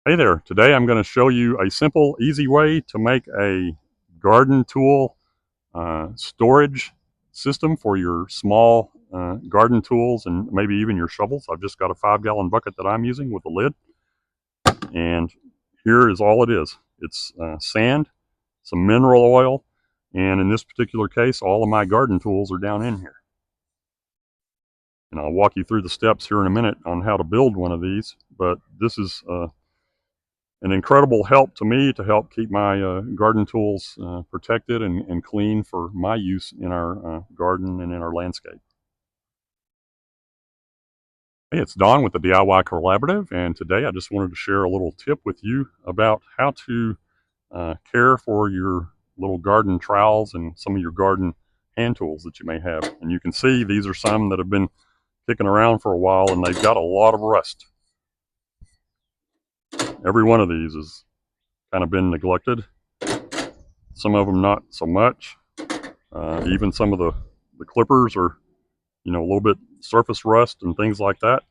Hey there, today I'm going to show you a simple, easy way to make a garden tool storage system for your small garden tools and maybe even your shovels. I've just got a 5-gallon bucket that I'm using with a lid, and here is all it is. It's sand, some mineral oil, and in this particular case, all of my garden tools are down in here. And I'll walk you through the steps here in a minute on how to build one of these, but this is an incredible help to me to help keep my garden tools protected and clean for my use in our garden and in our landscape. Hey, it's Don with the DIY Collaborative, and today I just wanted to share a little tip with you about how to care for your little garden trowels and some of your garden hand tools that you may have. And you can see these are some that have been kicking around for a while and they've got a lot of rust. Every one of these has kind of been neglected. Some of them not so much. Even some of the clippers are, a little bit surface rust and things like that.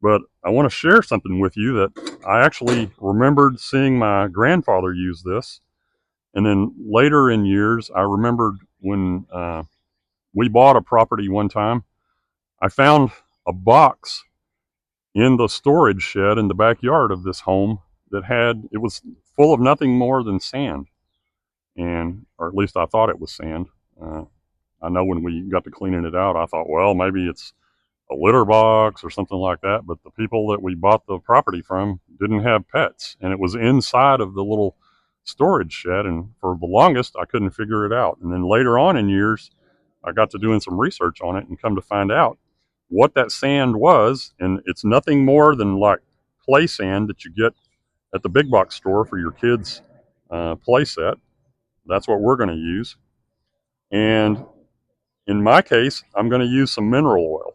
But I want to share something with you that I actually remembered seeing my grandfather use this. And then later in years, I remembered when we bought a property one time, I found a box in the storage shed in the backyard of this home it was full of nothing more than sand. Or at least I thought it was sand. Uh, I know when we got to cleaning it out, I thought, well, maybe it's a litter box or something like that. But the people that we bought the property from didn't have pets, and it was inside of the little storage shed. And for the longest, I couldn't figure it out. And then later on in years, I got to doing some research on it and come to find out what that sand was. And it's nothing more than like play sand that you get at the big box store for your kids' play set. That's what we're going to use. And in my case, I'm going to use some mineral oil.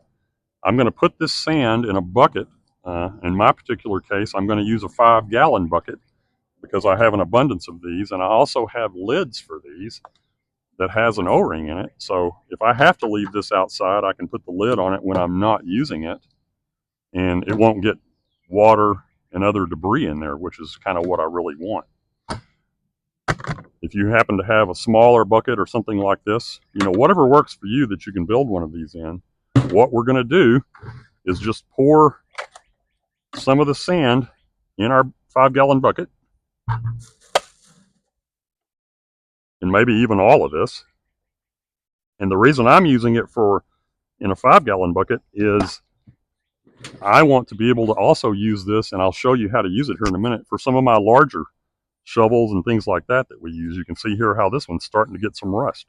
I'm going to put this sand in a bucket. In my particular case, I'm going to use a 5-gallon bucket because I have an abundance of these. And I also have lids for these that has an O-ring in it. So if I have to leave this outside, I can put the lid on it when I'm not using it, and it won't get water and other debris in there, which is kind of what I really want. If you happen to have a smaller bucket or something like this, whatever works for you that you can build one of these in, what we're going to do is just pour some of the sand in our 5-gallon bucket, and maybe even all of this. And the reason I'm using it in a 5-gallon bucket is I want to be able to also use this, and I'll show you how to use it here in a minute, for some of my larger shovels and things like that we use. You can see here how this one's starting to get some rust.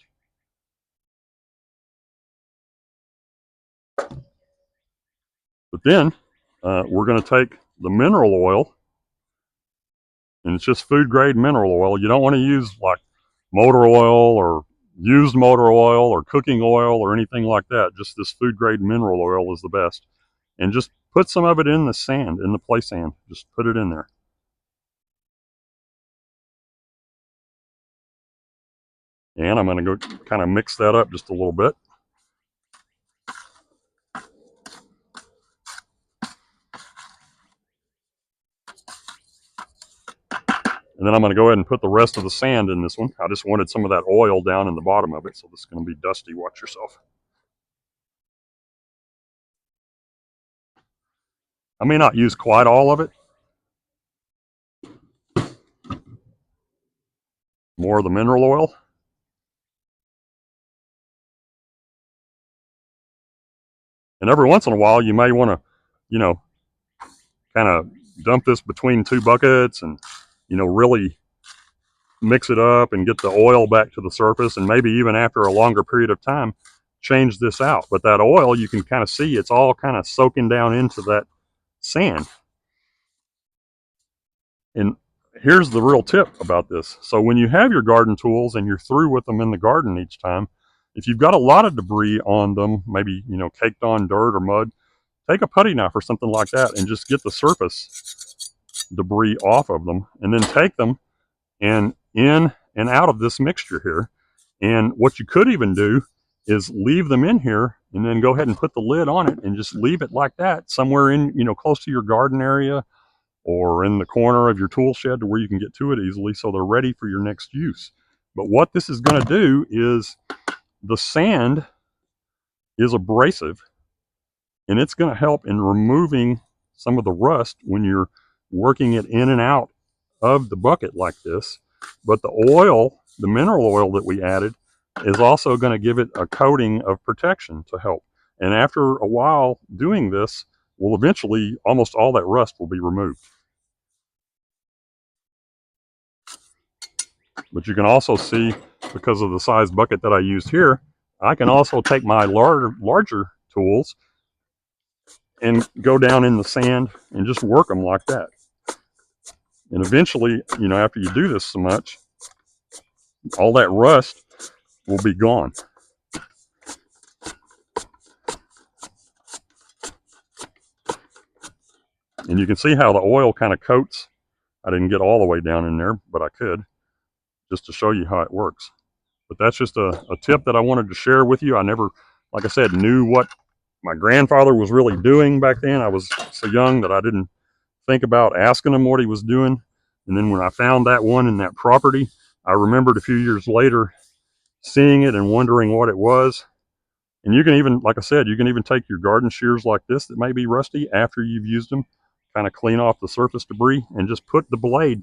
But then we're going to take the mineral oil, and it's just food grade mineral oil. You don't want to use like motor oil or used motor oil or cooking oil or anything like that. Just this food grade mineral oil is the best. And just put some of it in the sand, in the play sand. Just put it in there. And I'm going to go kind of mix that up just a little bit. And then I'm going to go ahead and put the rest of the sand in this one. I just wanted some of that oil down in the bottom of it, so this is going to be dusty. Watch yourself. I may not use quite all of it. More of the mineral oil. And every once in a while, you may want to, kind of dump this between two buckets and, really mix it up and get the oil back to the surface. And maybe even after a longer period of time, change this out. But that oil, you can kind of see it's all kind of soaking down into that sand. And here's the real tip about this. So when you have your garden tools and you're through with them in the garden each time, if you've got a lot of debris on them, maybe, caked on dirt or mud, take a putty knife or something like that and just get the surface debris off of them, and then take them and in and out of this mixture here. And what you could even do is leave them in here and then go ahead and put the lid on it and just leave it like that somewhere in, close to your garden area, or in the corner of your tool shed to where you can get to it easily so they're ready for your next use. But what this is going to do is the sand is abrasive, and it's going to help in removing some of the rust when you're working it in and out of the bucket like this. But the oil, the mineral oil that we added, is also going to give it a coating of protection to help. And after a while doing this, will eventually almost all that rust will be removed. But you can also see, because of the size bucket that I used here, I can also take my larger tools and go down in the sand and just work them like that. And eventually, you know, after you do this so much, all that rust will be gone. And you can see how the oil kind of coats. I didn't get all the way down in there, but I could, just to show you how it works. But that's just a tip that I wanted to share with you. I never, like I said, knew what my grandfather was really doing back then. I was so young that I didn't think about asking him what he was doing. And then when I found that one in that property, I remembered a few years later seeing it and wondering what it was. And you can even, like I said, you can even take your garden shears like this that may be rusty after you've used them, kind of clean off the surface debris, and just put the blade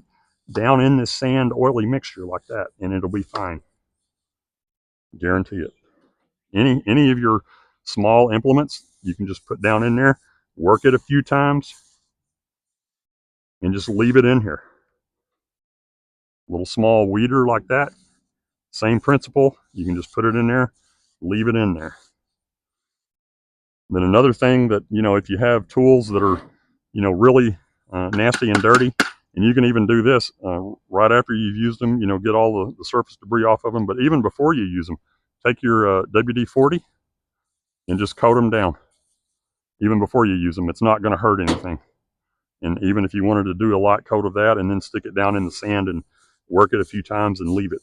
down in this sand oily mixture like that, and it'll be fine. Guarantee it. Any of your small implements, you can just put down in there, work it a few times, and just leave it in here. A little small weeder like that, same principle. You can just put it in there, leave it in there. Then another thing that, you know, if you have tools that are, you know, really nasty and dirty, and you can even do this right after you've used them, you know, get all the surface debris off of them. But even before you use them, take your WD-40 and just coat them down. Even before you use them, it's not going to hurt anything. And even if you wanted to do a light coat of that and then stick it down in the sand and work it a few times and leave it.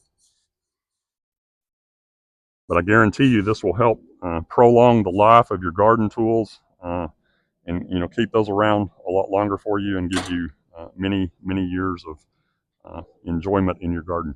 But I guarantee you this will help prolong the life of your garden tools and, you know, keep those around a lot longer for you and give you many years of enjoyment in your garden.